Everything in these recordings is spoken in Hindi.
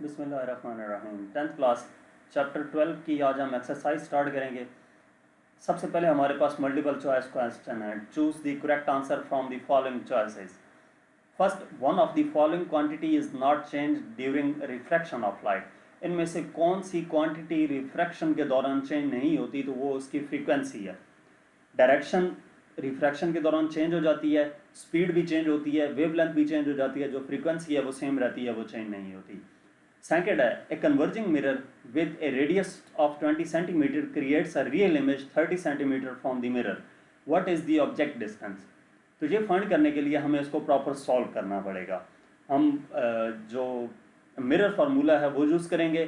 बिस्मिल्लाहिर्रहमानिर्रहीम। 10th क्लास चैप्टर 12 की आज हम एक्सरसाइज स्टार्ट करेंगे। सबसे पहले हमारे पास मल्टीपल चॉइस क्वेश्चन है। Choose the correct answer from the following choices. First, one of the following quantity is not change during refraction of light. इनमें से कौन सी क्वांटिटी रिफ्रैक्शन के दौरान चेंज नहीं होती? तो वो उसकी फ्रीक्वेंसी है। डायरेक्शन रिफ्रैक्शन के दौरान चेंज हो जाती है, स्पीड भी चेंज होती है, वेवलेंथ भी चेंज हो जाती है, जो फ्रीक्वेंसी है वो सेम रहती है, वो चेंज नहीं होती। सेकंड है, a converging mirror with A radius of 20 centimetre creates a real image 30 centimetre from the mirror. What is the object distance? तो ये फाइंड करने के लिए हमें इसको प्रॉपर सॉल्व करना पड़ेगा। हम जो मिरर फार्मूला है वो यूज़ करेंगे।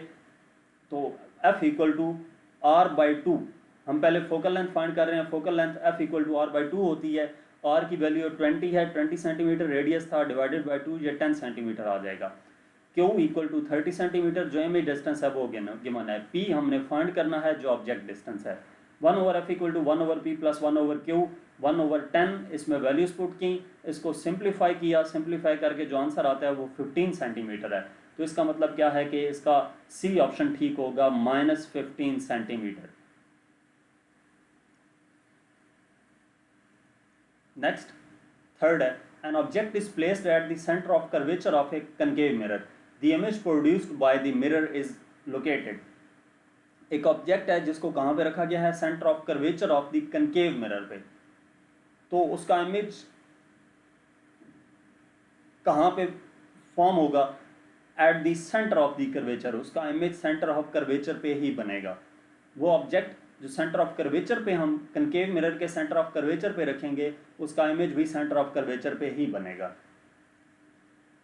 तो F equal to R by two, हम पहले फोकल लेंथ फाइंड कर रहे हैं। Focal length F equal to R by two होती है। आर की वैल्यू 20 है, 20 सेंटीमीटर रेडियस था, डिवाइडेड बाई टू, ये 10 सेंटीमीटर आ जाएगा। Q इक्वल टू 30 सेंटीमीटर, जो इमेज डिस्टेंस है वो गिवन है। P हमने फाइंड करना है, जो ऑब्जेक्ट डिस्टेंस है। 1 over F equal to 1 over P plus 1 over Q, 1 over 10, इसमें वैल्यूज पुट की, इसको सिंप्लीफाई किया। सिंप्लीफाई करके जो आंसर आता है वो 15 सेंटीमीटर है। तो इसका मतलब क्या है कि इसका सी ऑप्शन ठीक होगा, -15 सेंटीमीटर। नेक्स्ट, थर्ड है, an object is placed at the centre of curvature of A concave mirror. The image produced by the mirror is located. एक ऑब्जेक्ट है जिसको कहाँ पे रखा गया है? Centre of curvature of the concave mirror पे। तो उसका इमेज कहाँ पे फॉर्म होगा? At the centre of the curvature. उसका इमेज सेंटर ऑफ कर्वेचर पे ही बनेगा। वो ऑब्जेक्ट जो सेंटर ऑफ कर्वेचर पे, हम कनकेव मिरर के सेंटर ऑफ कर्वेचर पे रखेंगे, उसका इमेज भी सेंटर ऑफ कर्वेचर पे ही बनेगा।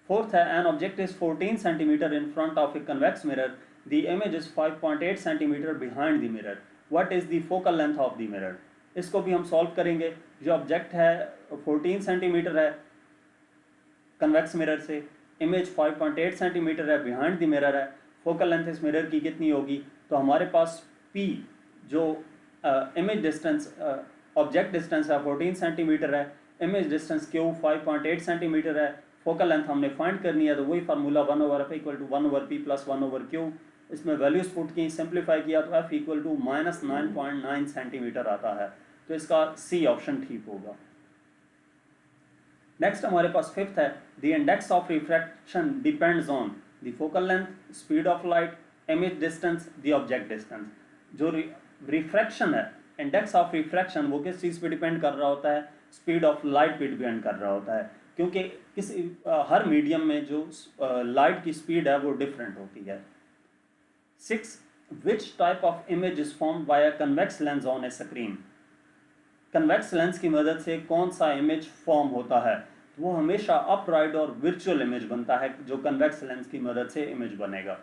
फोर्थ है, an object is 14 centimetre in front of a convex mirror, the image is 5.8 centimetre behind the mirror. What is the focal length of the mirror? इसको भी हम सॉल्व करेंगे। जो ऑब्जेक्ट है 14 सेंटीमीटर है कन्वेक्स मिरर से, इमेज 5.8 सेंटीमीटर है, बिहाइंड द मिरर है। फोकल लेंथ इस मिरर की कितनी होगी? तो हमारे पास P जो इमेज डिस्टेंस, ऑब्जेक्ट डिस्टेंस है 14 सेंटीमीटर है, इमेज डिस्टेंस Q 5.8 सेंटीमीटर है, फोकल लेंथ हमने फाइंड करनी है। तो वही formula 1 over F equal to 1 over P plus 1 over Q, इसमें वैल्यूज पुट की, सिंप्लीफाई किया तो F इक्वल टू -9.9 सेंटीमीटर आता है। तो इसका सी ऑप्शन ठीक होगा। नेक्स्ट हमारे पास फिफ्थ है, the index of refraction depends on the focal length, speed of light, image distance, the object distance. जो रिफ्रैक्शन है, इंडेक्स ऑफ रिफ्रैक्शन, वो किस चीज़ पे डिपेंड कर रहा होता है? स्पीड ऑफ लाइट पे डिपेंड कर रहा होता है। क्योंकि किसी हर मीडियम में जो लाइट की स्पीड है वो डिफरेंट होती है। 6, which type of image is formed by a convex lens on A screen. Convex lens की मदद से कौन सा इमेज फॉर्म होता है? तो वो हमेशा अपराइट और वर्चुअल इमेज बनता है, जो कन्वेक्स लेंस की मदद से इमेज बनेगा।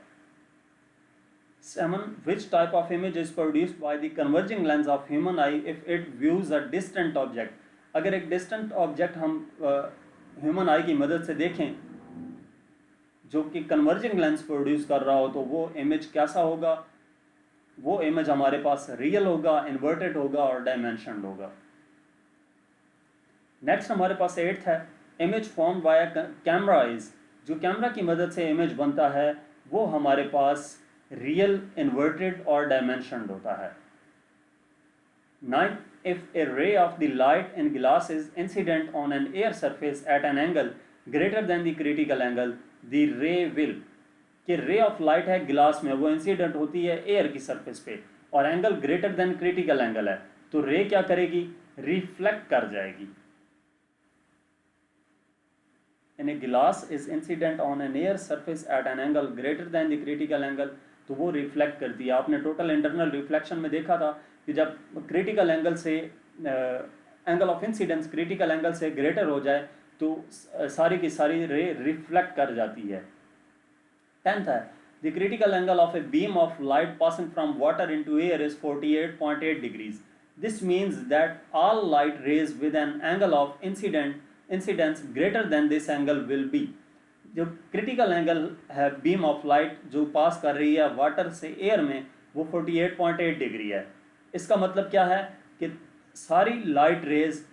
7, which type of image is produced by the converging lens of human I if it views a distant object. अगर एक डिस्टेंट ऑब्जेक्ट हम ह्यूमन आई की मदद से देखें जो कि कन्वर्जिंग लेंस प्रोड्यूस कर रहा हो, तो वो इमेज कैसा होगा? वो इमेज हमारे पास रियल होगा, इन्वर्टेड होगा और डायमेंशनड होगा। नेक्स्ट हमारे पास 8th है, image form by camera is. जो कैमरा की मदद से इमेज बनता है वो हमारे पास रियल, इन्वर्टेड और डायमेंशनड होता है। 9, if a ray of the light in glass is incident on an air surface at an angle greater than the critical angle, the ray will। कि रे ऑफ लाइट है ग्लास में, वो इंसिडेंट होती है एयर की सरफेस पे और angle greater than critical angle है, तो रे क्या करेगी? रिफ्लेक्ट कर जाएगी। In a glass is incident on an air surface at an angle greater than the critical angle, तो वो रिफ्लेक्ट करती है। आपने टोटल इंटरनल रिफ्लेक्शन में देखा था कि जब क्रिटिकल एंगल से angle of incidence critical angle से ग्रेटर हो जाए तो सारी की सारी रे रिफ्लेक्ट कर जाती है। 10th है, the critical angle of a beam of light passing from water into air is 48.8 degrees. This means that all light rays with an angle of incidence greater than this angle will be. जो क्रिटिकल एंगल है बीम ऑफ लाइट जो पास कर रही है वाटर से एयर में, वो 48.8 डिग्री है। इसका मतलब क्या है कि सारी light rays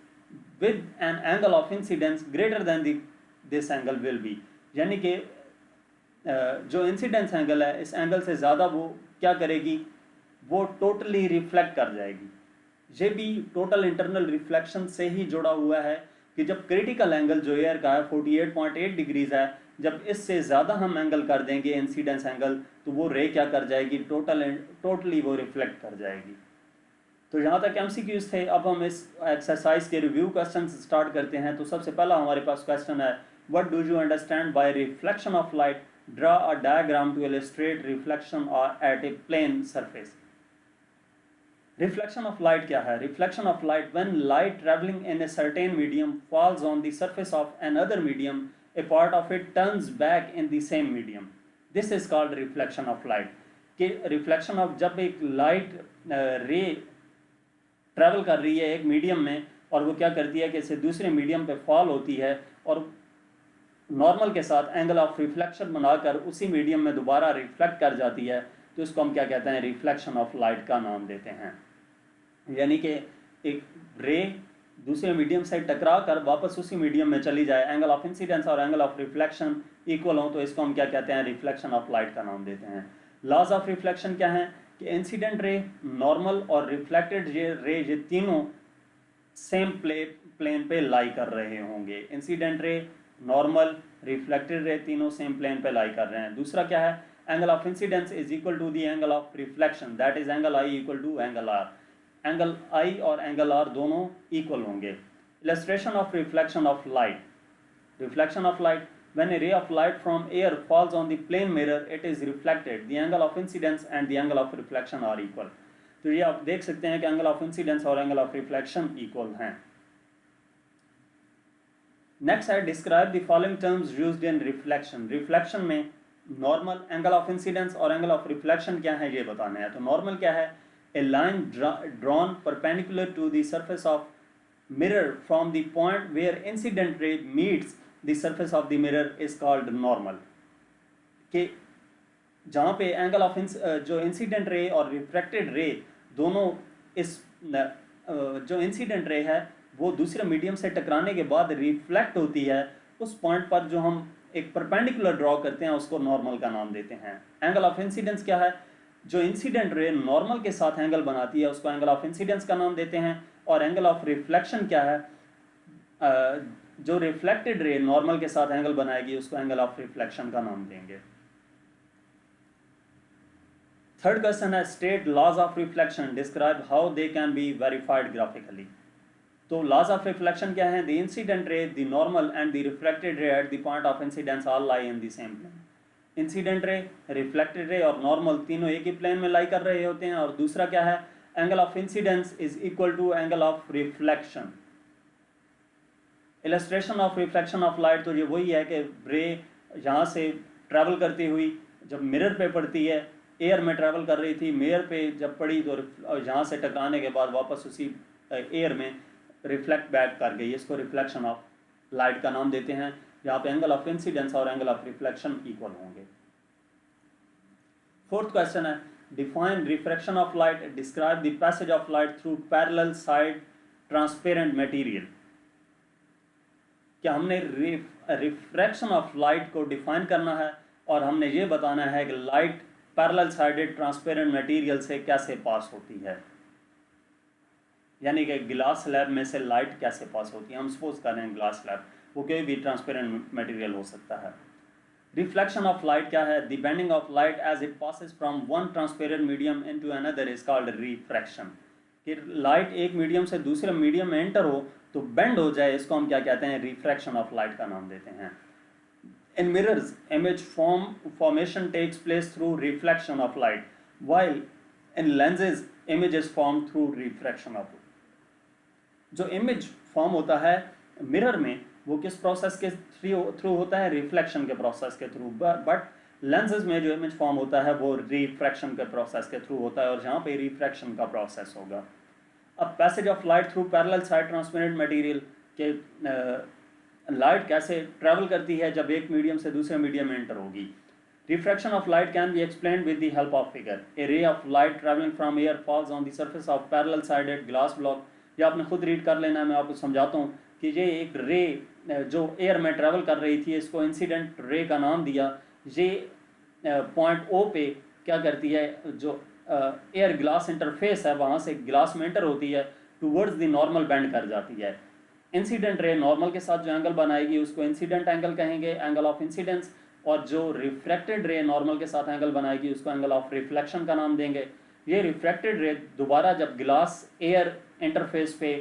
with an angle of incidence greater than this angle will be, यानी कि जो इंसिडेंस एंगल है इस एंगल से ज़्यादा वो क्या करेगी, वो टोटली रिफ्लेक्ट कर जाएगी। ये भी टोटल इंटरनल रिफ्लेक्शन से ही जुड़ा हुआ है कि जब क्रिटिकल एंगल जो एयर का है 48.8 डिग्रीज है, जब इससे ज़्यादा हम एंगल कर देंगे इंसिडेंस एंगल, तो वो रे क्या कर जाएगी, टोटली वो रिफ्लेक्ट कर जाएगी। तो यहाँ तक एमसीक्यूज थे। अब हम इस एक्सरसाइज के रिव्यू क्वेश्चन स्टार्ट करते हैं। तो सबसे पहला हमारे पास क्वेश्चन है, what do you understand by reflection of light, draw a diagram to illustrate reflection at a plane surface. Reflection of light क्या है? Reflection of light when light travelling in a certain medium falls on the surface of another medium, a part of it turns back in the same medium, this is called reflection of light. कि रिफ्लेक्शन ऑफ, जब एक लाइट रे ट्रैवल कर रही है एक मीडियम में और वो क्या करती है कि इसे दूसरे मीडियम पे फॉल होती है और नॉर्मल के साथ एंगल ऑफ रिफ्लेक्शन बनाकर उसी मीडियम में दोबारा रिफ्लेक्ट कर जाती है, तो इसको हम क्या कहते हैं, रिफ्लेक्शन ऑफ लाइट का नाम देते हैं। यानी कि एक रे दूसरे मीडियम से टकरा कर वापस उसी मीडियम में चली जाए, एंगल ऑफ इंसिडेंस और एंगल ऑफ रिफ्लेक्शन इक्वल हो, तो इसको हम क्या कहते हैं, रिफ्लेक्शन ऑफ लाइट का नाम देते हैं। लॉज ऑफ रिफ्लेक्शन क्या है कि इंसिडेंट रे, नॉर्मल और रिफ्लेक्टेड रे ये तीनों सेम प्लेन पे लाई कर रहे होंगे। Incident ray, normal, reflected ray तीनों सेम प्लेन पे लाई कर रहे हैं। दूसरा क्या है, angle of incidence is equal to the angle of reflection, that is angle I equal to angle R. Angle I और एंगल आर दोनों इक्वल होंगे। Illustration of reflection of light, reflection of light, when a ray of light from air falls on the plane mirror, it is reflected, the angle of incidence and the angle of reflection are equal। तो ये आप देख सकते हैं कि एंगल ऑफ इंसिडेंस और एंगल ऑफ रिफ्लेक्शन इक्वल हैं। नेक्स्ट है, describe the following terms used in reflection. Reflection में नॉर्मल, एंगल ऑफ इंसिडेंस और एंगल ऑफ रिफ्लेक्शन क्या है ये बताना है। तो नॉर्मल क्या है, a line drawn perpendicular to the surface of mirror from the point where incident ray meets the surface of the mirror is called normal। कि जहाँ पे एंगल ऑफ जो इंसिडेंट रे और रिफ्रैक्टेड रे दोनों इस जो इंसिडेंट रे है वो दूसरे मीडियम से टकराने के बाद रिफ्लेक्ट होती है, उस पॉइंट पर जो हम एक परपेंडिकुलर ड्रॉ करते हैं उसको नॉर्मल का नाम देते हैं। एंगल ऑफ इंसिडेंस क्या है, जो इंसिडेंट रे नॉर्मल के साथ एंगल बनाती है उसको एंगल ऑफ इंसिडेंस का नाम देते हैं। और एंगल ऑफ रिफ्लेक्शन क्या है, जो रिफ्लेक्टेड रे नॉर्मल के साथ एंगल बनाएगी उसको एंगल ऑफ रिफ्लेक्शन का नाम देंगे। थर्ड क्वेश्चन है, state laws of reflection, describe how they can be verified graphically. तो लॉज ऑफ रिफ्लेक्शन क्या है, the incident ray, the normal and the reflected ray at the point of incidence all lie in the same plane. Incident ray, reflected ray और नॉर्मल तीनों एक ही प्लेन में लाई कर रहे होते हैं। और दूसरा क्या है, angle of incidence is equal to angle of reflection. Illustration of reflection of light, तो ये वही है कि रे यहाँ से ट्रैवल करती हुई जब मिरर पे पड़ती है, एयर में ट्रैवल कर रही थी, मिरर पे जब पड़ी तो यहाँ से टकराने के बाद वापस उसी एयर में रिफ्लेक्ट बैक कर गई, इसको रिफ्लेक्शन ऑफ लाइट का नाम देते हैं। यहाँ पे एंगल ऑफ इंसिडेंस और एंगल ऑफ रिफ्लेक्शन इक्वल होंगे। फोर्थ क्वेश्चन है, define refraction of light, describe the passage of light through parallel side transparent material. क्या हमने रिफ्रैक्शन ऑफ लाइट को डिफाइन करना है और हमने ये बताना है कि light parallel sided transparent material से कैसे पास होती है, यानी कि ग्लास स्लैब में से लाइट कैसे पास होती है। हम सपोज कर रहे हैं ग्लास स्लैब, वो कोई भी ट्रांसपेरेंट मटेरियल हो सकता है। रिफ्लेक्शन ऑफ लाइट क्या है, the bending of light as it passes from one transparent medium into another is called refraction. कि लाइट एक मीडियम से दूसरे मीडियम में एंटर हो तो बेंड हो जाए, इसको हम क्या कहते हैं, रिफ्रैक्शन ऑफ लाइट का नाम देते हैं। In mirrors image formation takes place through reflection of light, while in lenses image is form through refraction of. जो इमेज फॉर्म होता है मिरर में वो किस प्रोसेस के थ्रू होता है, रिफ्लेक्शन के प्रोसेस के थ्रू। बट लेंसेज में जो इमेज फॉर्म होता है वो रिफ्रैक्शन के प्रोसेस के थ्रू होता है, और यहाँ पे रिफ्रैक्शन का प्रोसेस होगा। अब passage of light through parallel side transparent material के लाइट कैसे ट्रैवल करती है जब एक मीडियम से दूसरे मीडियम में एंटर होगी। Refraction of light can be explained with the help of figure. ए रे of light travelling from air false on the surface of parallel sided glass block. ये आपने खुद रीड कर लेना है, मैं आपको समझाता हूँ कि ये एक रे जो एयर में ट्रैवल कर रही थी, इसको इंसिडेंट रे का नाम दिया। ये पॉइंट ओ पे क्या करती है, जो एयर ग्लास इंटरफेस है वहाँ से ग्लास में एंटर होती है, टूवर्ड्स द नॉर्मल बेंड कर जाती है। इंसिडेंट रे नॉर्मल के साथ जो एंगल बनाएगी उसको इंसिडेंट एंगल कहेंगे, एंगल ऑफ इंसिडेंस, और जो रिफ्रैक्टेड रे नॉर्मल के साथ एंगल बनाएगी उसको एंगल ऑफ रिफ्लेक्शन का नाम देंगे। ये रिफ्रैक्टेड रे दोबारा जब ग्लास एयर इंटरफेस पे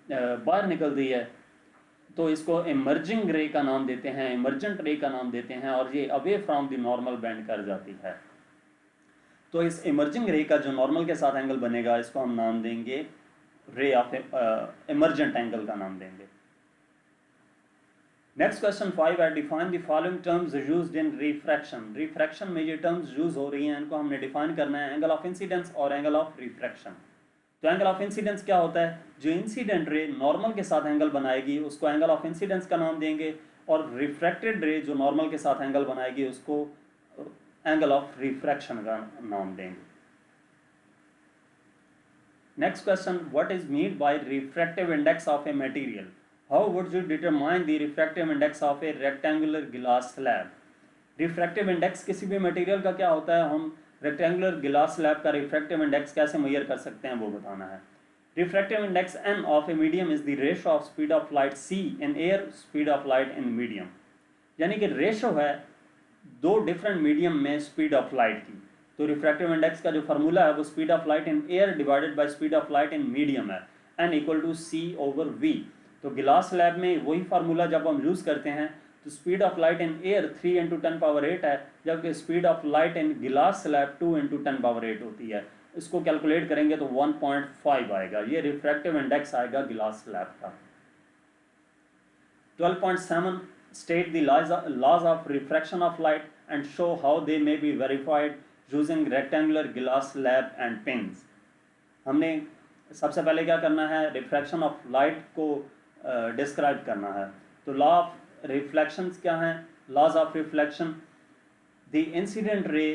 बाहर निकलती है तो इसको इमर्जिंग रे का नाम देते हैं, इमर्जेंट रे का नाम देते हैं, और ये away from the normal bend कर जाती है। तो इस इमर्जिंग रे का जो नॉर्मल के साथ एंगल बनेगा इसको हम नाम देंगे रे ऑफ इमर्जेंट एंगल का नाम देंगे। नेक्स्ट क्वेश्चन 5 है, define the following terms used in refraction. Refraction में ये टर्म्स यूज हो रही हैं, इनको हमने डिफाइन करना है, एंगल ऑफ इंसिडेंस और एंगल ऑफ रिफ्रैक्शन। तो एंगल ऑफ इंसिडेंस क्या होता है, जो इंसिडेंट रे नॉर्मल के साथ एंगल बनाएगी उसको एंगल ऑफ इंसिडेंस का नाम देंगे, और रिफ्रैक्टेड रे जो नॉर्मल के साथ एंगल बनाएगी उसको एंगल ऑफ रिफ्रैक्शन का नाम देंगे। Next question, what is mean bye refractive index of a material? How would you determine the refractive index of A rectangular glass slab? Refractive index किसी भी मटेरियल का क्या होता है, हम रेक्टेंगुलर ग्लास स्लैब का रिफ्रैक्टिव इंडेक्स कैसे मेजर कर सकते हैं वो बताना है। Refractive index n of a medium is the ratio of speed of light c in air, speed of light in medium. यानी कि रेशो है दो डिफरेंट मीडियम में स्पीड ऑफ लाइट की। तो रिफ्रैक्टिव इंडेक्स का जो फार्मूला है वो speed of light in air divided by speed of light in medium है, n इक्वल टू c/v। तो ग्लास स्लैब में वही फार्मूला जब हम यूज़ करते हैं तो speed of light in air 3 × 10⁸ है, जबकि speed of light in glass slab 2 × 10⁸ होती है। इसको कैलकुलेट करेंगे तो 1.5 आएगा, ये रिफ्रैक्टिव इंडेक्स आएगा ग्लास स्लैब का। 12.7 state the laws of refraction of light and show how they may be verified using rectangular glass slab and pins। हमने सबसे पहले क्या करना है, रिफ्रैक्शन ऑफ लाइट को डिस्क्राइब करना है। तो लॉ ऑफ रिफ्लेक्शंस क्या हैं, laws of reflection, the incident ray,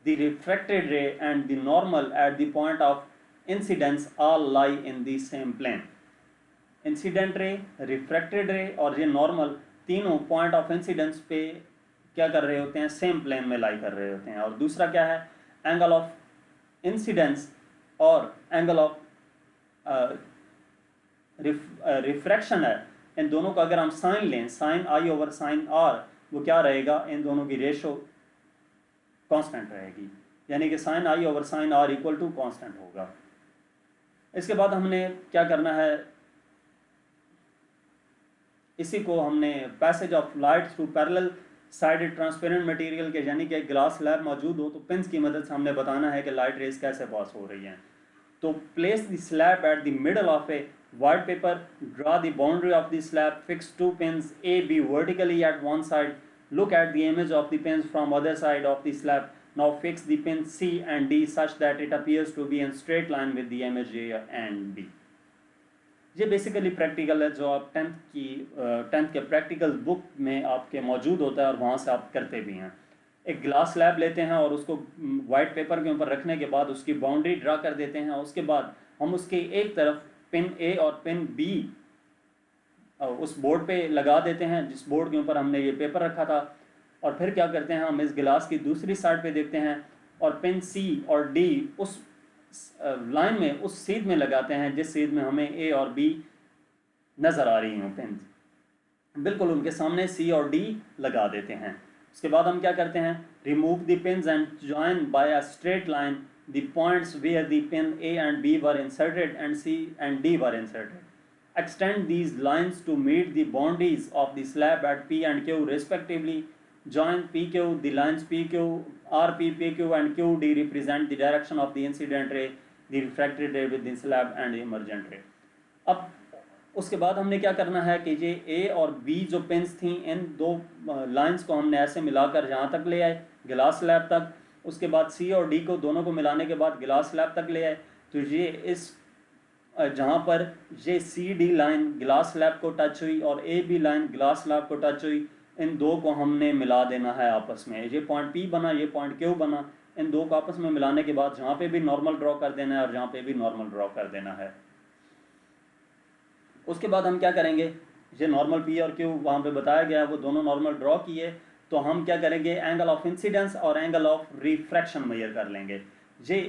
the refracted ray and the normal at the point of incidence all lie in the same plane. Incident ray, refracted ray और ये नॉर्मल तीनों पॉइंट ऑफ इंसिडेंस पे क्या कर रहे होते हैं, सेम प्लेन में लाई कर रहे होते हैं। और दूसरा क्या है, एंगल ऑफ इंसिडेंस और एंगल ऑफ रिफ्रैक्शन है, इन दोनों का अगर हम साइन लें, साइन i/sin r, वो क्या रहेगा, इन दोनों की रेशो कांस्टेंट रहेगी, यानी कि sine i/sin r equal to constant होगा। इसके बाद हमने क्या करना है, इसी को हमने passage of light through parallel sided transparent material के, यानी कि ग्लास स्लैब मौजूद हो तो पिंस की मदद से हमने बताना है कि लाइट रेज कैसे पास हो रही हैं। तो place the slab at the middle of A white paper, draw the boundary of the slab, fix 2 pins A B vertically at one side, look at the image of the pins from other side of the slab, now fix the pins C and D such that it appears to be in straight line with the image A and B। ये बेसिकली प्रैक्टिकल है जो आप टेंथ के प्रैक्टिकल बुक में आपके मौजूद होता है और वहाँ से आप करते भी हैं। एक ग्लास स्लैब लेते हैं और उसको वाइट पेपर के ऊपर रखने के बाद उसकी बाउंड्री ड्रा कर देते हैं। उसके बाद हम उसके एक तरफ पिन ए और पिन बी उस बोर्ड पे लगा देते हैं जिस बोर्ड के ऊपर हमने ये पेपर रखा था, और फिर क्या करते हैं, हम इस गिलास की दूसरी साइड पे देखते हैं और पिन सी और डी उस लाइन में, उस सीध में लगाते हैं जिस सीध में हमें ए और बी नज़र आ रही हों पिन, बिल्कुल उनके सामने सी और डी लगा देते हैं। उसके बाद हम क्या करते हैं, remove the pins and join by a straight line the points where the pin A and B were inserted and C and D were inserted, extend these lines to meet the boundaries of the slab at P and Q respectively, join PQ, the lines PQ, RP, PQ and QD represent the direction of the incident ray, the refracted ray with the slab and the emergent ray। अब उसके बाद हमने क्या करना है कि ये A और B जो पिन्स थी, इन दो लाइंस को हमने ऐसे मिलाकर यहाँ तक ले आए गिलास स्लैब तक। उसके बाद C और D को दोनों को मिलाने के बाद गिलास स्लैब तक ले आए। तो ये इस जहाँ पर ये C D line glass slab को टच हुई और A B line glass slab को टच हुई, इन दो को हमने मिला देना है आपस में। ये पॉइंट पी बना, ये पॉइंट क्यू बना, इन दो को आपस में मिलाने के बाद जहाँ पे भी नॉर्मल ड्रॉ कर देना है और जहाँ पे भी नॉर्मल ड्रॉ कर देना है। उसके बाद हम क्या करेंगे, ये नॉर्मल पी और क्यू वहाँ पे बताया गया है, वो दोनों नॉर्मल ड्रॉ किए। तो हम क्या करेंगे, एंगल ऑफ इंसिडेंस और एंगल ऑफ रिफ्रैक्शन मेजर कर लेंगे। ये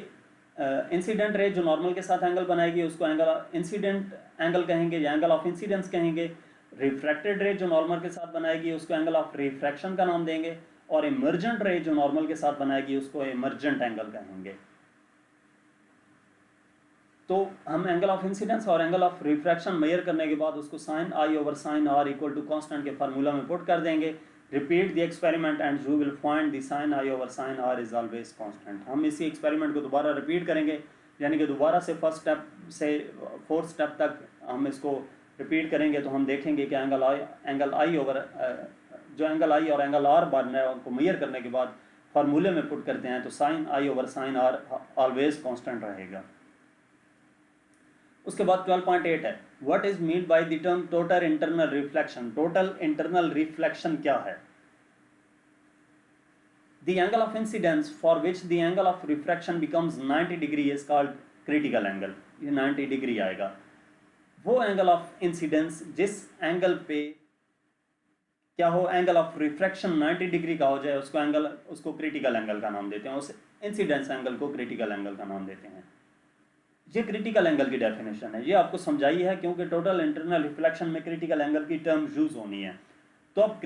इंसिडेंट रे जो नॉर्मल के साथ एंगल बनाएगी उसको एंगल इंसिडेंट एंगल कहेंगे या एंगल ऑफ इंसिडेंस कहेंगे। रिफ्रैक्टेड रे जो नॉर्मल के साथ बनाएगी उसको एंगल ऑफ रिफ्रैक्शन का नाम देंगे, और इमर्जेंट रे जो नॉर्मल के साथ बनाएगी उसको इमर्जेंट एंगल कहेंगे। तो हम एंगल ऑफ इंसिडेंस और एंगल ऑफ रिफ्रैक्शन मेजर करने के बाद उसको sine I over sine R equal to constant के फार्मूला में पुट कर देंगे। Repeat the experiment and you will find the sine I over sine R is always constant. हम इसी एक्सपेरिमेंट को दोबारा रिपीट करेंगे, यानी कि दोबारा से फर्स्ट स्टेप से फोर्थ स्टेप तक हम इसको रिपीट करेंगे। तो हम देखेंगे कि एंगल आई ओवर जो एंगल आई और एंगल आर बन रहा है उनको मेजर करने के बाद फार्मूले में पुट करते हैं तो sine I over sine R always constant रहेगा। उसके बाद 12.8 है, what is mean by the term total internal reflection. Total internal reflection क्या है? The angle of incidence for which the angle of refraction becomes 90 degree is called critical angle. ये 90 डिग्री आएगा। वो एंगल ऑफ इंसिडेंस जिस एंगल पे क्या हो, एंगल ऑफ रिफ्रैक्शन 90 डिग्री का हो जाए उसको क्रिटिकल एंगल का नाम देते हैं। उस इंसिडेंस एंगल को क्रिटिकल एंगल का नाम देते हैं। ये क्रिटिकल एंगल की डेफिनेशन है, ये आपको समझाई है क्योंकि टोटल इंटरनल रिफ्लेक्शन में क्रिटिकल एंगल की टर्म यूज होनी है। तो अब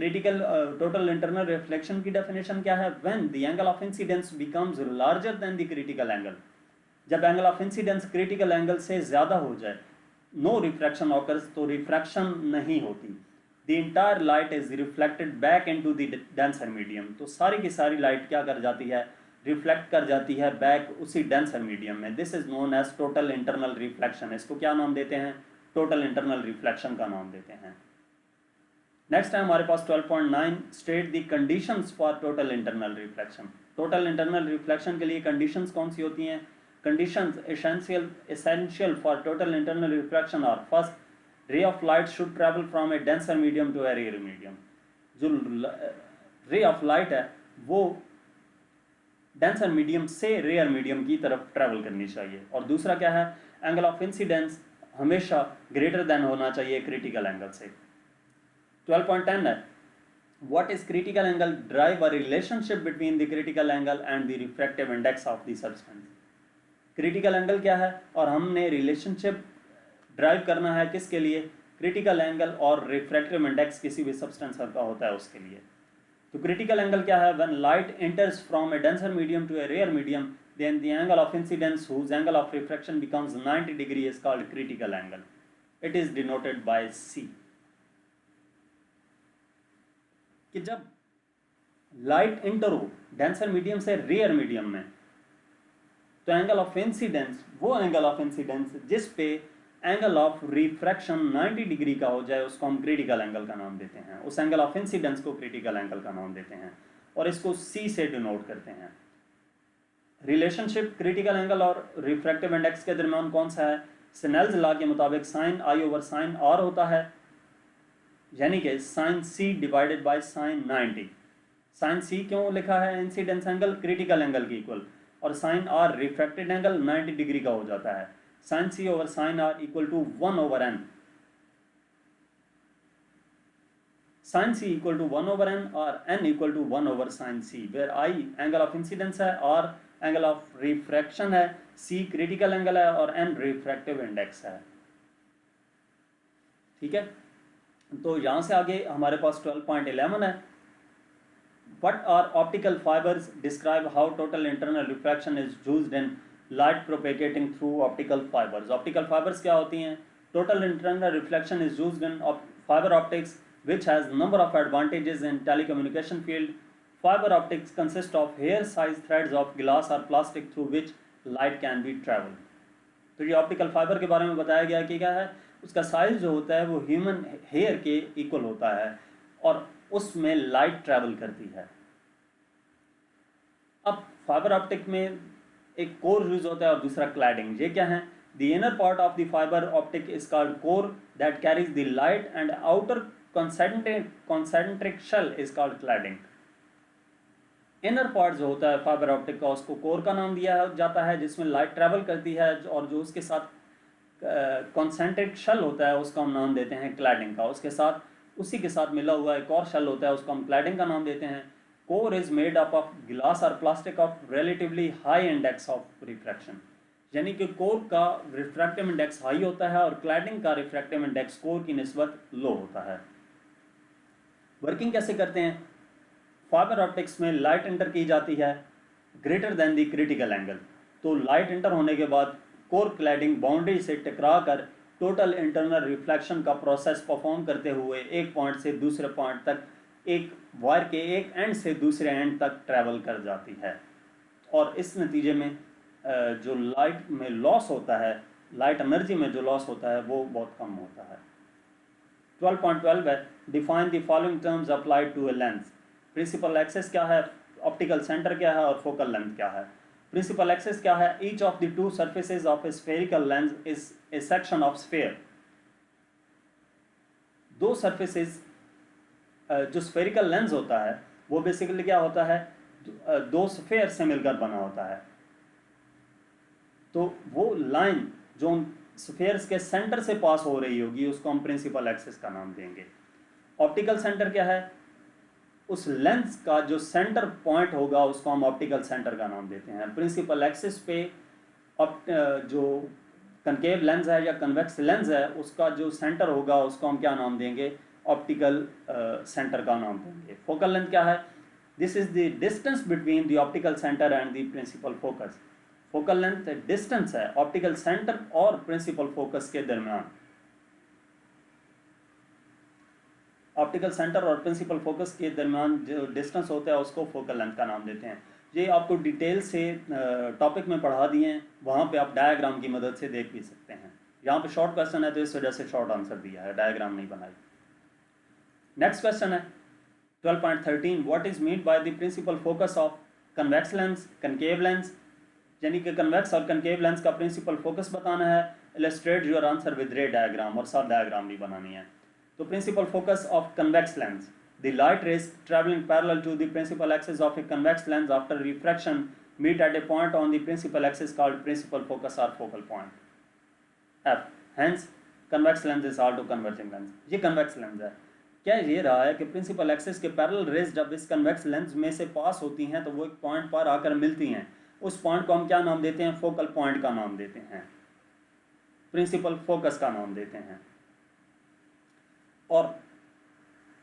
टोटल इंटरनल रिफ्लेक्शन की डेफिनेशन क्या है? When the angle of incidence becomes larger than the critical angle. जब angle of incidence critical angle से ज्यादा हो जाए, नो रिफ्रैक्शन ऑकर्स, तो रिफ्रैक्शन नहीं होती। The entire light is reflected back into the denser medium. तो सारी की सारी लाइट क्या कर जाती है, रिफ्लेक्ट कर जाती है बैक उसी डेंसर मीडियम में। This is known as total internal reflection. इसको क्या नाम देते हैं? टोटल इंटरनल रिफ्लेक्शन का नाम देते हैं। नेक्स्ट है हमारे पास 12.9, state the conditions for total internal reflection. Total internal reflection के लिए कंडीशंस कौन सी होती हैं? Conditions essential for total internal reflection are, first, ray of light should travel from a denser medium to a rare medium. जो रे ऑफ लाइट है वो डेंसर मीडियम से रेयर मीडियम की तरफ ट्रैवल करनी चाहिए। और दूसरा क्या है, एंगल ऑफ इंसिडेंस हमेशा ग्रेटर देन होना चाहिए क्रिटिकल एंगल से। 12.10 है, what is critical angle, drive a relationship between the critical angle and the refractive index of the substance. Critical angle क्या है और हमने रिलेशनशिप ड्राइव करना है किसके लिए? क्रिटिकल एंगल और रिफ्रैक्टिव इंडेक्स किसी भी सब्सटेंस का होता है उसके लिए। तो क्रिटिकल एंगल क्या है? When light enters from a denser medium to a rare medium, then the angle of incidence whose angle of refraction becomes 90 degree is called critical angle. It is denoted by C। कि जब लाइट एंटर हो डेंसर मीडियम से रेयर मीडियम में, तो एंगल ऑफ इंसिडेंस, वो एंगल ऑफ इंसिडेंस जिस पे एंगल ऑफ रिफ्रैक्शन 90 डिग्री का हो जाए उसको हम क्रिटिकल एंगल का नाम देते हैं। उस एंगल ऑफ इंसिडेंस को क्रिटिकल एंगल का नाम देते हैं और इसको C से डिनोट करते हैं। रिलेशनशिप क्रिटिकल एंगल और रिफ्रैक्टिव इंडेक्स के दरमियान कौन सा है? स्नेल्स लॉ के मुताबिक sine I over sine R होता है, यानी कि sine C divided by sine 90। Sine C क्यों लिखा है? इंसिडेंस एंगल क्रिटिकल एंगल की इक्वल, और sine R refracted angle 90 degree का हो जाता है। Sine C over sine R equal to 1 over n। Sine C equal to 1 over n और n equal to 1 over sine C, where I angle of incidence है, R एंगल ऑफ रिफ्रैक्शन है, C क्रिटिकल एंगल है और n रिफ्रैक्टिव इंडेक्स है। ठीक है, तो यहां से आगे हमारे पास 12.11 है, what are optical fibers, describe how total internal refraction is used in light propagating through optical fibers। optical fibers क्या होती हैं? total internal reflection is used in fiber optics which has number of advantages in telecommunication field। fiber optics consist of hair size threads of glass or plastic through which light can be traveled। तो ये ऑप्टिकल फाइबर के बारे में बताया गया कि क्या है, उसका साइज जो होता है वो ह्यूमन हेयर के इक्वल होता है और उसमें लाइट ट्रैवल करती है। अब फाइबर ऑप्टिक में एक कोर यूज होता है और दूसरा क्लैडिंग। ये क्या है? The inner part of the fibre optic is called core that carries the light and outer concentric shell is called cladding. Inner part जो होता है फाइबर ऑप्टिक का उसको कोर का नाम दिया जाता है जिसमें लाइट ट्रैवल करती है, और जो उसके साथ कॉन्सेंट्रिक शेल होता है उसका हम नाम देते हैं क्लैडिंग का। उसके साथ उसी के साथ मिला हुआ एक और शेल होता है, उसको हम क्लैडिंग का नाम देते हैं। Core is made up of glass और plastic of relatively high index of refraction, यानी कि कोर का रिफ्रैक्टिव इंडेक्स हाई होता है और क्लैडिंग का रिफ्रैक्टिव इंडेक्स कोर की निस्बत लो होता है। वर्किंग कैसे करते हैं? फाइबर ऑप्टिक्स में लाइट एंटर की जाती है greater than the critical angle, तो लाइट एंटर होने के बाद कोर क्लैडिंग बाउंड्री से टकरा कर टोटल इंटरनल रिफ्लेक्शन का प्रोसेस परफॉर्म करते हुए एक पॉइंट से दूसरे पॉइंट तक एक वायर के एक एंड से दूसरे एंड तक ट्रैवल कर जाती है, और इस नतीजे में जो लाइट में लॉस होता है, लाइट एनर्जी में जो लॉस होता है वो बहुत कम होता है। 12.12 है, define the following terms applied to a lens. Principal axis क्या है, ऑप्टिकल सेंटर क्या है और फोकल लेंथ क्या है। प्रिंसिपल एक्सिस क्या है? Each of the two surfaces of A spherical lens is A section of sphere. दो सर्फेसेज, जो स्फेरिकल लेंस होता है वो बेसिकली क्या होता है, दो स्फेयर से मिलकर बना होता है, तो वो लाइन जो स्फेयर्स के सेंटर से पास हो रही होगी उसको हम प्रिंसिपल एक्सिस का नाम देंगे। ऑप्टिकल सेंटर क्या है? उस लेंस का जो सेंटर पॉइंट होगा उसको हम ऑप्टिकल सेंटर का नाम देते हैं। प्रिंसिपल एक्सिस पे जो कनकेव लेंस है या कन्वेक्स लेंस है उसका जो सेंटर होगा उसको हम क्या नाम देंगे? ऑप्टिकल सेंटर का नाम देंगे। फोकल लेंथ क्या है? This is the distance between the optical centre and the principal focus. Focal length distance है ऑप्टिकल सेंटर और प्रिंसिपल फोकस के दरमियान। ऑप्टिकल सेंटर और प्रिंसिपल फोकस के दरमियान जो डिस्टेंस होता है उसको फोकल लेंथ का नाम देते हैं। ये आपको डिटेल से टॉपिक में पढ़ा दिए हैं, वहाँ पे आप डायग्राम की मदद से देख भी सकते हैं। यहाँ पे शॉर्ट क्वेश्चन है तो इस वजह से शॉर्ट आंसर दिया है, डायग्राम नहीं बनाई। नेक्स्ट क्वेश्चन है 12.13, what is mean by the principal focus of convex lens, concave lens, यानी कि कन्वेक्स और कनकेव लेंस का प्रिंसिपल फोकस बताना है। Illustrate your answer with ray diagram, और सब डायग्राम भी बनानी है। तो principal focus of convex lens, the light rays travelling parallel to the principal axis of a convex lens after refraction meet at a point on the principal axis called principal focus और focal point. F hence convex lens is also converging lens. ये कन्वेक्स लेंस है। क्या ये रहा है कि प्रिंसिपल एक्सिस के पैरेलल रेज जब इस कन्वेक्स लेंस में से पास होती हैं तो वो एक पॉइंट पर आकर मिलती हैं, उस पॉइंट को हम क्या नाम देते हैं? फोकल पॉइंट का नाम देते हैं, प्रिंसिपल फोकस का नाम देते हैं। और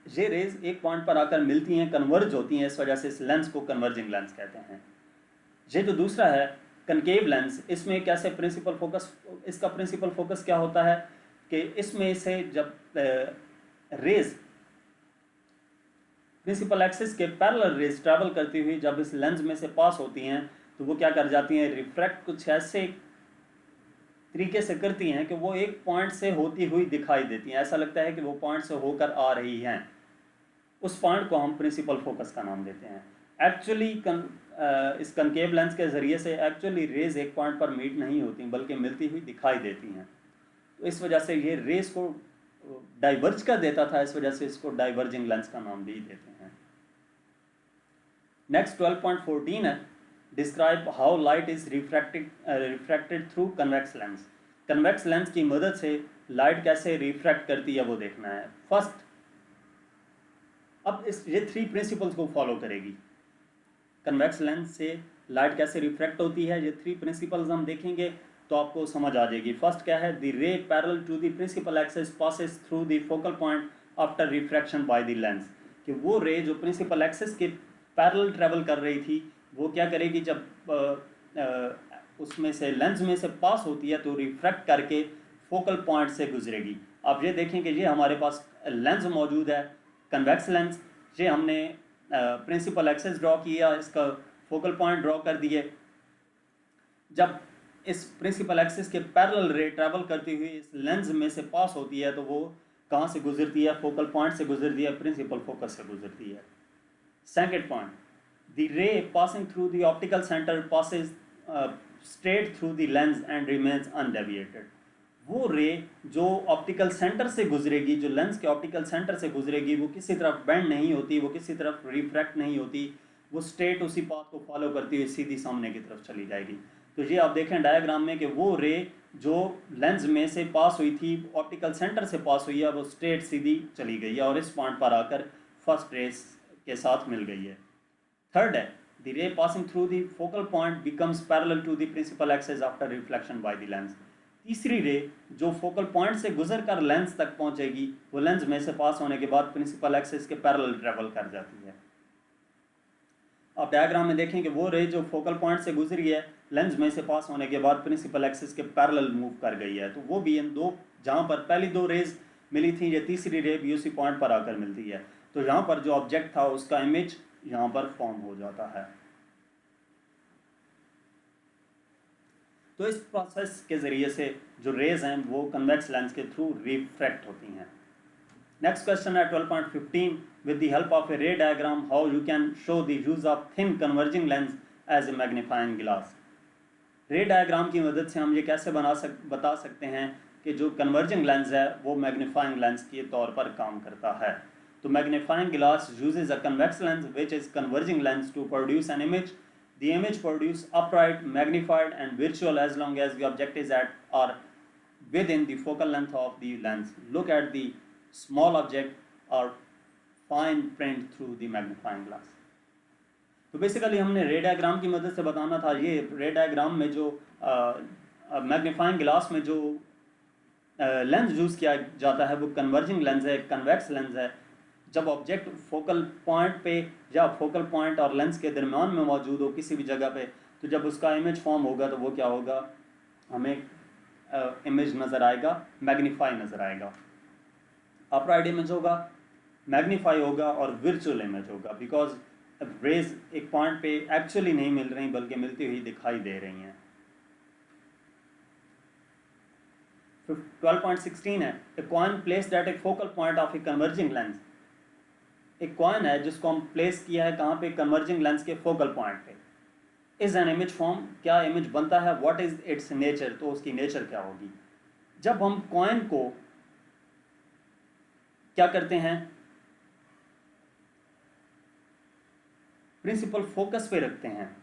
ये रेज एक पॉइंट पर आकर मिलती हैं, कन्वर्ज होती हैं, इस वजह से इस लेंस को कन्वर्जिंग लेंस कहते हैं। ये जो दूसरा है कनकेव लेंस, इसमें कैसे प्रिंसिपल फोकस, इसका प्रिंसिपल फोकस क्या होता है कि इसमें से जब रेज प्रिंसिपल एक्सिस के पैरेलल रेज ट्रैवल करती हुई जब इस लेंस में से पास होती हैं तो वो क्या कर जाती हैं? रिफ्रैक्ट कुछ ऐसे तरीके से करती हैं कि वो एक पॉइंट से होती हुई दिखाई देती हैं, ऐसा लगता है कि वो पॉइंट से होकर आ रही हैं। उस पॉइंट को हम प्रिंसिपल फोकस का नाम देते हैं। एक्चुअली इस कनकेव लेंस के ज़रिए से एक्चुअली रेज एक पॉइंट पर मीट नहीं होती बल्कि मिलती हुई दिखाई देती हैं, तो इस वजह से ये रेज को डाइवर्ज कर देता था, इस वजह से इसको डाइवर्जिंग लेंस का नाम भी देते हैं। नेक्स्ट 12.14 है, describe how light is refracted through convex lens. Convex lens की मदद से लाइट कैसे रिफ्रैक्ट करती है वो देखना है। फर्स्ट, अब ये 3 प्रिंसिपल्स को फॉलो करेगी। कन्वेक्स लेंस से लाइट कैसे रिफ्रैक्ट होती है, ये 3 प्रिंसिपल्स हम देखेंगे तो आपको समझ आ जाएगी। फर्स्ट क्या है? The ray parallel to the principal axis passes through the focal point after refraction by the lens. कि वो रे जो प्रिंसिपल एक्सिस के पैरेलल ट्रेवल कर रही थी वो क्या करेगी, जब उसमें से लेंस में से पास होती है तो रिफ्रैक्ट करके फोकल पॉइंट से गुजरेगी। आप ये देखें कि ये हमारे पास लेंस मौजूद है, कन्वेक्स लेंस, ये हमने प्रिंसिपल एक्सिस ड्रॉ किया, इसका फोकल पॉइंट ड्रॉ कर दिए। जब इस प्रिंसिपल एक्सिस के पैरेलल रे ट्रैवल करती हुई इस लेंस में से पास होती है तो वो कहाँ से गुजरती है? फोकल पॉइंट से गुजरती है, प्रिंसिपल फोकस से गुजरती है। Second point, the ray passing through the optical centre passes straight through the lens and remains undeviated. वो रे जो ऑप्टिकल सेंटर से गुजरेगी, जो लेंस के ऑप्टिकल सेंटर से गुजरेगी, वो किसी तरफ बेंड नहीं होती, वो किसी तरफ रिफ्रैक्ट नहीं होती, वो स्ट्रेट उसी पाथ को फॉलो करती हुई सीधी सामने की तरफ चली जाएगी। तो ये आप देखें डायग्राम में कि वो रे जो लेंस में से पास हुई थी, ऑप्टिकल सेंटर से पास हुई है, वो स्ट्रेट सीधी चली गई है और इस पॉइंट पर आकर फर्स्ट रेस के साथ मिल गई है। थर्ड है, the ray passing through the focal point becomes parallel to the principal axis after reflection by the lens. तीसरी रे जो फोकल पॉइंट से गुजर कर लेंस तक पहुंचेगी, वो लेंस में से पास होने के बाद प्रिंसिपल एक्सिस के पैरेलल ट्रेवल कर जाती है। आप डायग्राम में देखें कि वो रे जो फोकल पॉइंट से गुजरी है, लेंस में से पास होने के बाद प्रिंसिपल एक्सिस के पैरेलल मूव कर गई है, तो वो भी इन दो, जहाँ पर पहली दो रेज मिली थी, ये तीसरी रे भी उसी पॉइंट पर आकर मिलती है। तो यहाँ पर जो ऑब्जेक्ट था उसका इमेज यहाँ पर फॉर्म हो जाता है। तो इस प्रोसेस के जरिए से जो रेज हैं वो कन्वेक्स लेंस के थ्रू रिफ्रैक्ट होती हैं। Next question at 12.15, with the help of a ray diagram, how you can show the use of thin converging lens as a magnifying glass. रे डायग्राम की मदद से हम ये कैसे बता सकते हैं कि जो कन्वर्जिंग लेंस है वो मैग्नीफाइंग लेंस के तौर पर काम करता है। तो magnifying glass uses a convex lens which is converging lens to produce an image. The image produced upright, magnified and virtual as long as the object is at or within the focal length of the lens. Look at the small object or fine print through the magnifying glass. तो बेसिकली हमने रे डायग्राम की मदद से बताना था। ये रे डायग्राम में जो मैग्नीफाइंग ग्लास में जो लेंस यूज़ किया जाता है वो कन्वर्जिंग लेंस है, कन्वेक्स लेंस है। जब ऑब्जेक्ट फोकल पॉइंट पे या फोकल पॉइंट और लेंस के दरमियान में मौजूद हो किसी भी जगह पे, तो जब उसका इमेज फॉर्म होगा तो वो क्या होगा, हमें इमेज नज़र आएगा, मैग्नीफाई नज़र आएगा। अपराइट इमेज होगा, मैग्नीफाई होगा और विर्चुअल इमेज होगा, बिकॉज रेज एक पॉइंट पे एक्चुअली नहीं मिल रही बल्कि मिलती हुई दिखाई दे रही हैं। 12.16 है, a coin placed at a focal point of a converging lens. एक कॉइन है जिसको हम प्लेस किया है कहाँ पे, कन्वर्जिंग लेंस के फोकल पॉइंट पे। इज एन इमेज फॉर्म, क्या इमेज बनता है, व्हाट इज इट्स नेचर, तो उसकी नेचर क्या होगी। जब हम कॉइन को क्या करते हैं, प्रिंसिपल फोकस पे रखते हैं,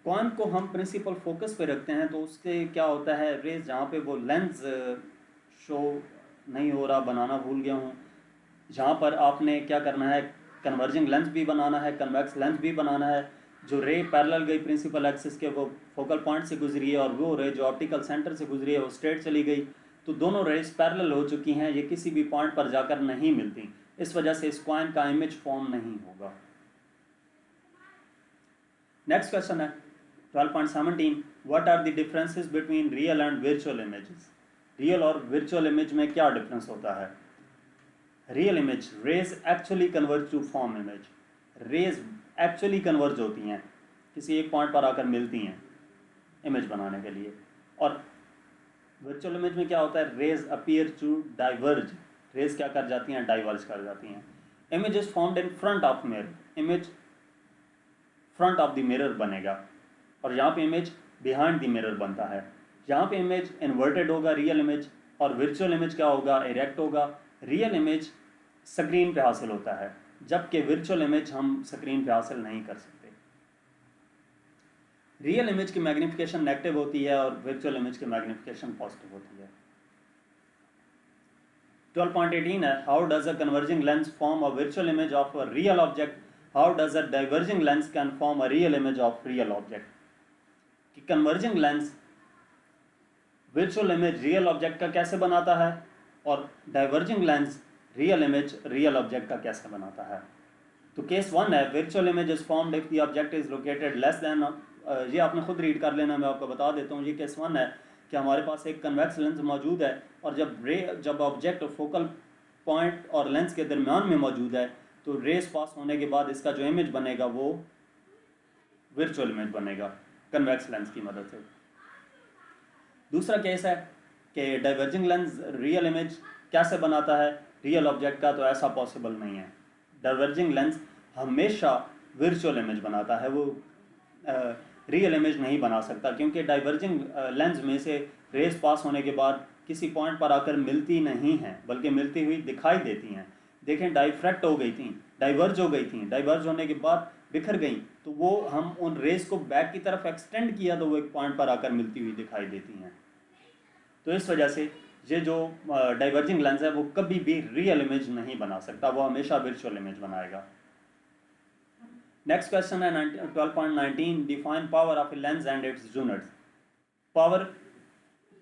कॉइन को हम प्रिंसिपल फोकस पे रखते हैं, तो उससे क्या होता है, रेज जहाँ पे वो लेंस शो नहीं हो रहा, बनाना भूल गया हूँ, जहाँ पर आपने क्या करना है, कन्वर्जिंग लेंस भी बनाना है, कन्वेक्स लेंस भी बनाना है। जो रे पैरेलल गई प्रिंसिपल एक्सिस के, वो फोकल पॉइंट से गुजरी है, और वो रे जो ऑप्टिकल सेंटर से गुजरी है वो स्ट्रेट चली गई, तो दोनों रेज पैरेलल हो चुकी हैं, ये किसी भी पॉइंट पर जाकर नहीं मिलती। इस वजह से इस कॉइन का इमेज फॉर्म नहीं होगा। नेक्स्ट क्वेश्चन है 12.17, what are the differences between real and virtual images. Real और वर्चुअल इमेज में क्या डिफरेंस होता है। Real image, rays actually converge to form image, rays actually converge होती हैं, किसी एक पॉइंट पर आकर मिलती हैं इमेज बनाने के लिए। और वर्चुअल इमेज में क्या होता है, rays appear to diverge, rays क्या कर जाती हैं, डाइवर्ज कर जाती हैं। Image is formed in front of mirror, image front of the mirror बनेगा, और यहाँ पे इमेज बिहाइंड द मिरर बनता है। यहाँ पे इमेज इन्वर्टेड होगा रियल इमेज, और वर्चुअल इमेज क्या होगा, इरेक्ट होगा। रियल इमेज स्क्रीन पे हासिल होता है, जबकि वर्चुअल इमेज हम स्क्रीन पे हासिल नहीं कर सकते। रियल इमेज की मैग्निफिकेशन नेगेटिव होती है और वर्चुअल इमेज की मैग्निफिकेशन पॉजिटिव होती है। 12.18 है, how does a converging lens form a virtual image of a real object, how does a diverging lens can form a real image of real object. कि converging lens virtual image real object का कैसे बनाता है, और diverging lens real image real object का कैसे बनाता है। तो केस 1 है, virtual image is formed if the object is located less than, ये आपने खुद रीड कर लेना, मैं आपको बता देता हूँ। ये केस 1 है कि हमारे पास एक कन्वेक्स लेंस मौजूद है, और जब ऑब्जेक्ट फोकल पॉइंट और लेंस के दरमियान में मौजूद है, तो रेस पास होने के बाद इसका जो इमेज बनेगा वो वर्चुअल इमेज बनेगा कन्वेक्स लेंस की मदद से। दूसरा केस है कि डाइवर्जिंग लेंस रियल इमेज कैसे बनाता है रियल ऑब्जेक्ट का, तो ऐसा पॉसिबल नहीं है। डाइवर्जिंग लेंस हमेशा वर्चुअल इमेज बनाता है, वो रियल इमेज नहीं बना सकता, क्योंकि डाइवर्जिंग लेंस में से रेस पास होने के बाद किसी पॉइंट पर आकर मिलती नहीं हैं, बल्कि मिलती हुई दिखाई देती हैं। देखें डाइफ्रैक्ट हो गई थी, डाइवर्ज हो गई थी, डाइवर्ज होने के बाद बिखर गई, तो वो हम उन रेस को बैक की तरफ एक्सटेंड किया तो वो एक पॉइंट पर आकर मिलती हुई दिखाई देती हैं। तो इस वजह से ये जो डाइवर्जिंग लेंस है वो कभी भी रियल इमेज नहीं बना सकता, वो हमेशा वर्चुअल इमेज बनाएगा। नेक्स्ट क्वेश्चन है 12.19, define power of a lens and it's units. Power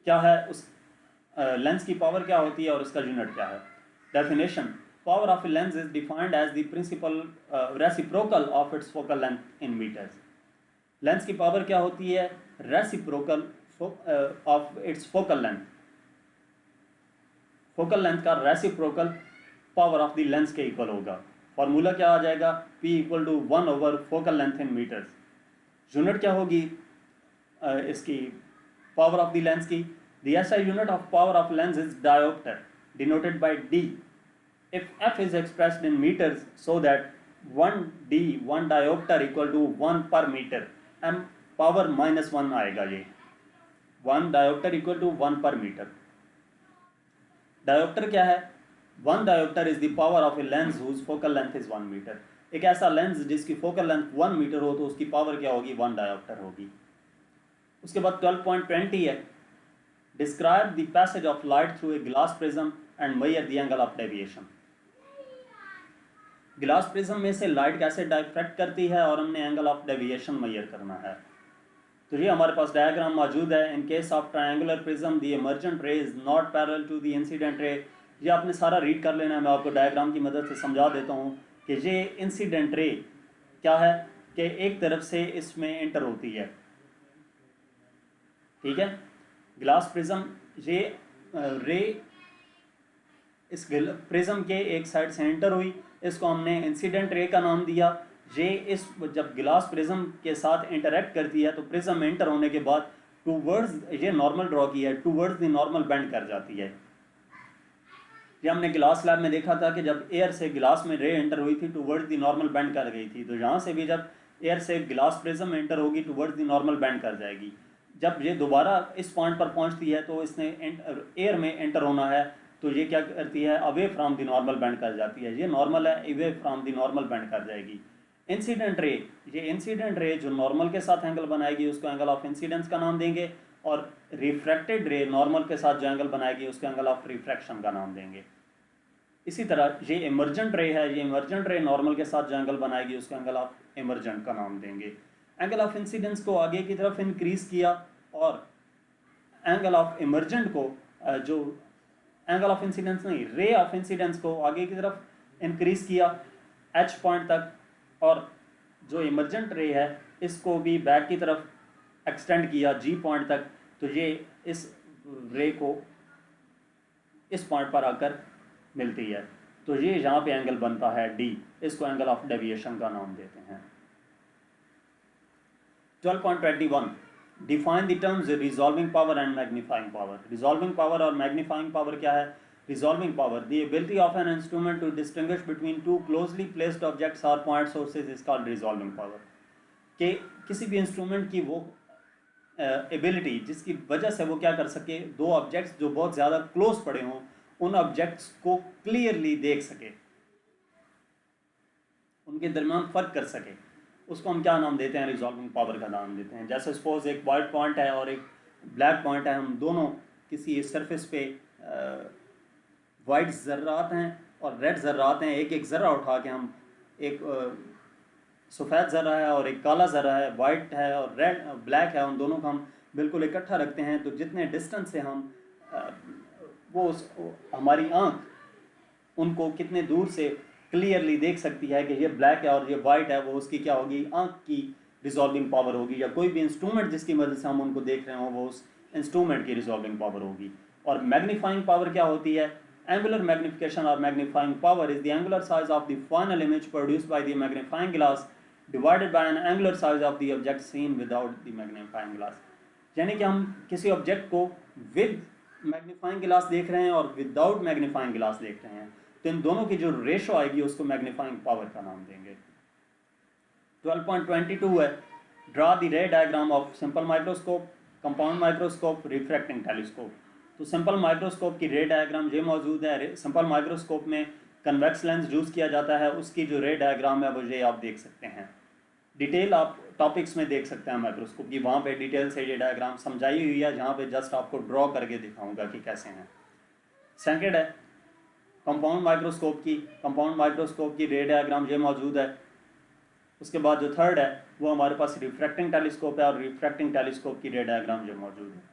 क्या है, उस लेंस की पावर क्या होती है और उसका यूनिट क्या है। Definition, power of a lens is defined as the principal reciprocal of its focal length in metres. Lens की पावर क्या होती है, reciprocal of its focal length. Focal length का reciprocal power of the lens के इक्वल होगा। फॉर्मूला क्या आ जाएगा, P equal to 1 over focal length in metres. Unit क्या होगी इसकी पावर ऑफ द लेंस की, the SI unit of power of lens is dioptre denoted by D if F is expressed in meters so that 1D 1 diopter equal to 1 per meter, M power -1 आएगा। ये 1 diopter equal to 1 per meter। Dioptre क्या है, 1 diopter is the power of a lens whose focal length is 1 meter। एक ऐसा लेंस जिसकी फोकल लेंथ 1 मीटर हो तो उसकी पावर क्या होगी, 1 डायोप्टर होगी। उसके बाद 12.20 है, describe the passage of light through a glass prism and measure the angle of deviation. Glass prism में से लाइट कैसे डाइफ्रैक्ट करती है और हमने एंगल ऑफ डेविएशन मेजर करना है। तो ये हमारे पास डायग्राम मौजूद है। In case of triangular prism the emergent ray is not parallel to the incident ray. ये आपने सारा रीड कर लेना है, मैं आपको डायग्राम की मदद से समझा देता हूँ कि ये इंसिडेंट रे क्या है कि एक तरफ से इसमें एंटर होती है, ठीक है। ग्लास प्रिज्म ये रे इस प्रिज्म के एक साइड से एंटर हुई, इसको हमने इंसिडेंट रे का नाम दिया। ये इस जब ग्लास प्रिज्म के साथ इंटरेक्ट करती है तो प्रिज्म एंटर होने के बाद टूवर्ड्स, ये नॉर्मल ड्रॉ किया है, टूवर्ड्स द नॉर्मल बेंड कर जाती है। ये हमने ग्लास लैब में देखा था कि जब एयर से ग्लास में रे एंटर हुई थी टूवर्ड्स द नॉर्मल बेंड कर गई थी। तो यहाँ से भी जब एयर से ग्लास प्रिज्म एंटर होगी टूवर्ड्स द नॉर्मल बेंड कर जाएगी। जब ये दोबारा इस पॉइंट पर पहुँचती है तो इसने एयर में एंटर होना है, तो ये क्या करती है, away from the normal bend कर जाती है। ये नॉर्मल है, away from the normal bend कर जाएगी। इंसिडेंट रे, ये इंसिडेंट रे जो नॉर्मल के साथ एंगल बनाएगी उसको एंगल ऑफ इंसिडेंस का नाम देंगे, और रिफ्रैक्टेड रे नॉर्मल के साथ जो एंगल बनाएगी उसको एंगल ऑफ रिफ्रैक्शन का नाम देंगे। इसी तरह ये इमर्जेंट रे है, ये इमर्जेंट रे नॉर्मल के साथ जो एंगल बनाएगी उसको एंगल ऑफ इमर्जेंट का नाम देंगे। एंगल ऑफ इंसिडेंस को आगे की तरफ इंक्रीज किया और एंगल ऑफ इमर्जेंट को जो एंगल ऑफ इंसिडेंस नहीं, रे ऑफ इंसिडेंस को आगे की तरफ इंक्रीज किया H पॉइंट तक, और जो इमर्जेंट रे है इसको भी बैक की तरफ एक्सटेंड किया G पॉइंट तक। तो ये इस रे को इस पॉइंट पर आकर मिलती है, तो ये यहाँ पे एंगल बनता है D, इसको एंगल ऑफ डेविएशन का नाम देते हैं। 12.21, define the terms resolving power and magnifying power. Resolving power और मैग्नीफाइंग पावर क्या है। Resolving power, the ability of an instrument to distinguish between two closely placed objects और point sources is called resolving power. कि किसी भी इंस्ट्रूमेंट की वो एबिलिटी जिसकी वजह से वो क्या कर सके, दो ऑब्जेक्ट्स जो बहुत ज़्यादा क्लोज पड़े हों उन ऑब्जेक्ट्स को क्लियरली देख सके, उनके दरमियान फ़र्क कर सके, उसको हम क्या नाम देते हैं, रिजॉल्विंग पावर का नाम देते हैं। जैसे सपोज एक वाइट पॉइंट है और एक ब्लैक पॉइंट है, हम दोनों किसी सरफेस पे वाइट ज़र्रात हैं और रेड ज़र्रात हैं, एक एक ज़र्रा उठा के हम, एक सफ़ेद ज़र्रा है और एक काला ज़र्रा है, वाइट है और रेड ब्लैक है, उन दोनों को हम बिल्कुल इकट्ठा रखते हैं, तो जितने डिस्टेंस से हम वो हमारी आँख उनको कितने दूर से क्लियरली देख सकती है कि ये ब्लैक है और ये वाइट है, वो उसकी क्या होगी, आँख की रिजॉल्विंग पावर होगी। या कोई भी इंस्ट्रूमेंट जिसकी मदद से हम उनको देख रहे हो वो उस इंस्ट्रूमेंट की रिजॉल्विंग पावर होगी। और मैग्नीफाइंग पावर क्या होती है, एंगुलर मैग्निफिकेशन और magnifying power is the angular size of the final image produced by the magnifying glass divided by an angular size of the object seen without the magnifying glass. यानी कि हम किसी ऑब्जेक्ट को विद मैग्नीफाइंग ग्लास देख रहे हैं और विदाउट मैग्नीफाइंग ग्लास देख रहे हैं, तो इन दोनों की जो रेशो आएगी उसको मैग्नीफाइंग पावर का नाम देंगे। 12.22 है, ड्रा द रे diagram of simple microscope, compound microscope, refracting telescope. तो सिंपल माइक्रोस्कोप की रे डायग्राम ये मौजूद है। सिंपल माइक्रोस्कोप में कन्वेक्स लेंस यूज़ किया जाता है, उसकी जो रे डायग्राम है वो ये आप देख सकते हैं। डिटेल आप टॉपिक्स में देख सकते हैं माइक्रोस्कोप की, वहाँ पे डिटेल से ये डायग्राम समझाई हुई है, जहाँ पे जस्ट आपको ड्रॉ करके दिखाऊंगा कि कैसे हैं। सेकंड है कंपाउंड माइक्रोस्कोप की, कंपाउंड माइक्रोस्कोप की रे डायग्राम ये मौजूद है। उसके बाद जो थर्ड है वो हमारे पास रिफ्रैक्टिंग टेलीस्कोप है, और रिफ्रैक्टिंग टेलीस्कोप की रे डायग्राम जो मौजूद है।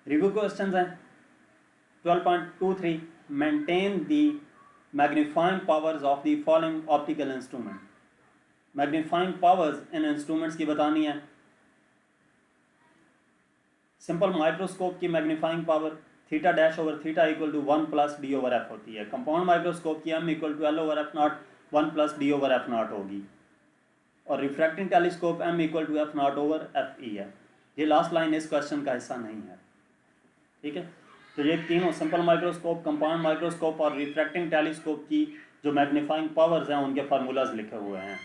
रिव्यू क्वेश्चंस हैं 12.23 mention the magnifying powers of the following optical instrument. Magnifying powers इन इंस्ट्रूमेंट्स की बतानी है। सिंपल माइक्रोस्कोप की magnifying power theta dash over theta equal to 1 plus D over F होती है। कंपाउंड माइक्रोस्कोप की M equal to L over F nought 1 plus D over F nought होगी, और refracting telescope M equal to F nought over F E है। ये लास्ट लाइन इस क्वेश्चन का हिस्सा नहीं है, ठीक है। तो ये तीनों सिंपल माइक्रोस्कोप, कंपाउंड माइक्रोस्कोप और रिफ्रैक्टिंग टेलीस्कोप की जो मैग्नीफाइंग पावर्स हैं उनके फार्मूलाज लिखे हुए हैं।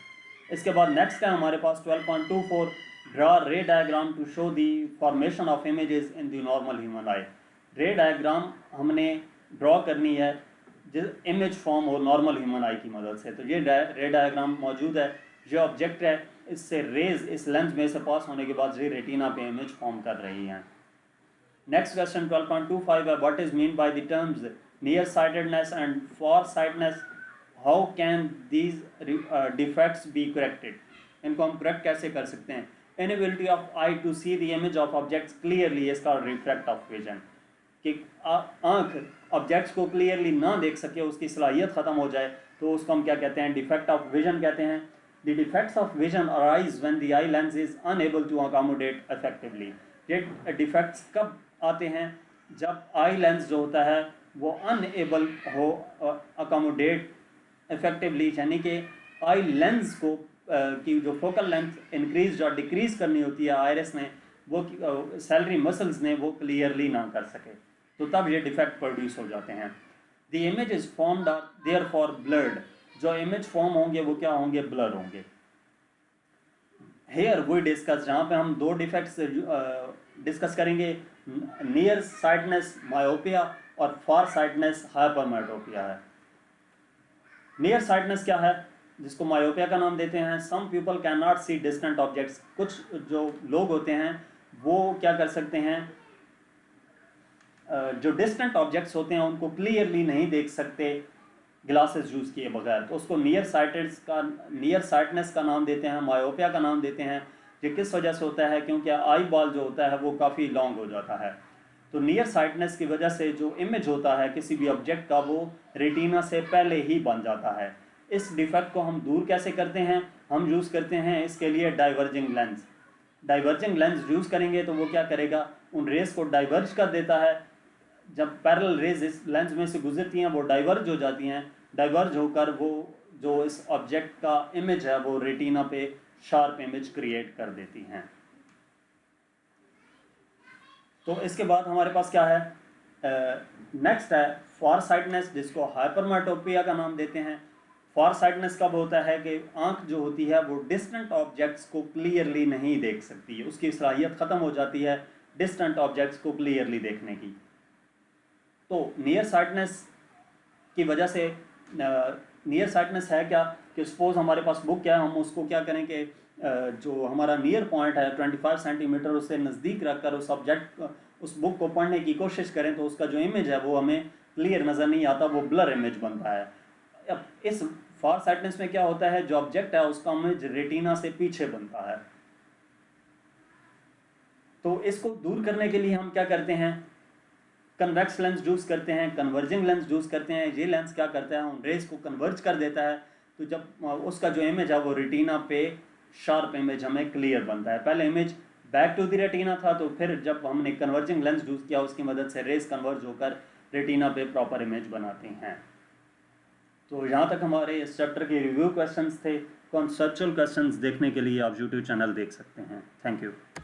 इसके बाद नेक्स्ट है हमारे पास 12.24 draw ray diagram to show the formation of images in the normal human eye. Ray diagram हमने ड्रॉ करनी है जिस इमेज फॉर्म हो नॉर्मल ह्यूमन आई की मदद से। तो ये रे डायग्राम मौजूद है, जो ऑब्जेक्ट है इससे रेज इस लेंस में से पास होने के बाद ये रेटिना पे इमेज फॉर्म कर रही हैं। नेक्स्ट क्वेश्चन 12.25 है what is mean by the terms near sightedness and far sightness, how can these defects be corrected. इनको हम करेक्ट कैसे कर सकते हैं। Inability of eye to see the image of objects clearly is called defect of vision, कि आँख ऑब्जेक्ट्स को क्लियरली ना देख सके, उसकी सलाहियत ख़त्म हो जाए, तो उसको हम क्या कहते हैं, डिफेक्ट ऑफ विजन कहते हैं। The defects of vision arise when the eye lens is unable to accommodate effectively. ये डिफेक्ट्स कब आते हैं, जब आई लेंस जो होता है वो अनएबल हो अकोमोडेट इफेक्टिवली, यानी कि आई लेंस को की जो फोकल लेंथ इंक्रीज और डिक्रीज करनी होती है आयरिस ने, वो सैलरी मसल्स ने वो क्लियरली ना कर सके, तो तब ये डिफेक्ट प्रोड्यूस हो जाते हैं। The image is formed are therefore blurred, जो इमेज फॉर्म होंगे वो क्या होंगे, ब्लर होंगे। हेयर वी डिस्कस, जहाँ पे हम दो डिफेक्ट्स डिस्कस करेंगे, नियर साइटनेस मायोपिया और फार साइटनेस हाइपरमेट्रोपिया है। नियर साइटनेस क्या है, जिसको मायोपिया का नाम देते हैं। Some people can not see distant objects, कुछ जो लोग होते हैं वो क्या कर सकते हैं, जो डिस्टेंट ऑब्जेक्ट्स होते हैं उनको क्लियरली नहीं देख सकते ग्लासेस यूज़ किए बगैर, तो उसको नियर साइटनेस का नाम देते हैं, मायोपिया का नाम देते हैं। ये किस वजह से होता है, क्योंकि आई बॉल जो होता है वो काफ़ी लॉन्ग हो जाता है। तो नियर साइटनेस की वजह से जो इमेज होता है किसी भी ऑब्जेक्ट का, वो रेटिना से पहले ही बन जाता है। इस डिफेक्ट को हम दूर कैसे करते हैं, हम यूज़ करते हैं इसके लिए diverging lens. Diverging lens use करेंगे तो वो क्या करेगा, उन रेस को डाइवर्ज कर देता है। जब पैरेलल रेज इस लेंस में से गुजरती हैं वो डाइवर्ज हो जाती हैं, डाइवर्ज होकर वो जो इस ऑब्जेक्ट का इमेज है वो रेटिना पे शार्प इमेज क्रिएट कर देती हैं। तो इसके बाद हमारे पास क्या है, नेक्स्ट है फार साइटनेस, जिसको हाइपरमेट्रोपिया का नाम देते हैं। फार साइटनेस कब होता है कि आंख जो होती है वो डिस्टेंट ऑब्जेक्ट्स को क्लियरली नहीं देख सकती है, उसकी सलाहियत ख़त्म हो जाती है डिस्टेंट ऑब्जेक्ट्स को क्लियरली देखने की। तो नियर साइटनेस की वजह से, नियर साइटनेस है क्या कि सपोज हमारे पास बुक क्या है, हम उसको क्या करें कि जो हमारा नियर पॉइंट है 25 सेंटीमीटर, उससे नज़दीक रखकर उस बुक को पढ़ने की कोशिश करें, तो उसका जो इमेज है वो हमें क्लियर नज़र नहीं आता, वो ब्लर इमेज बनता है। अब इस फार साइटनेस में क्या होता है, जो ऑब्जेक्ट है उसका इमेज रेटिना से पीछे बनता है। तो इसको दूर करने के लिए हम क्या करते हैं, कन्वेक्स लेंस यूज़ करते हैं, कन्वर्जिंग लेंस यूज़ करते हैं। ये लेंस क्या करता है, उन रेज को कन्वर्ज कर देता है, तो जब उसका जो इमेज है वो रेटिना पे शार्प इमेज हमें क्लियर बनता है। पहले image back to the retina था, तो फिर जब हमने कन्वर्जिंग लेंस यूज़ किया उसकी मदद से रेज कन्वर्ज होकर रेटिना पे प्रॉपर इमेज बनाते हैं। तो यहाँ तक हमारे इस चैप्टर के रिव्यू क्वेश्चंस थे। कॉन्सेप्चुअल क्वेश्चंस देखने के लिए आप यूट्यूब चैनल देख सकते हैं। Thank you.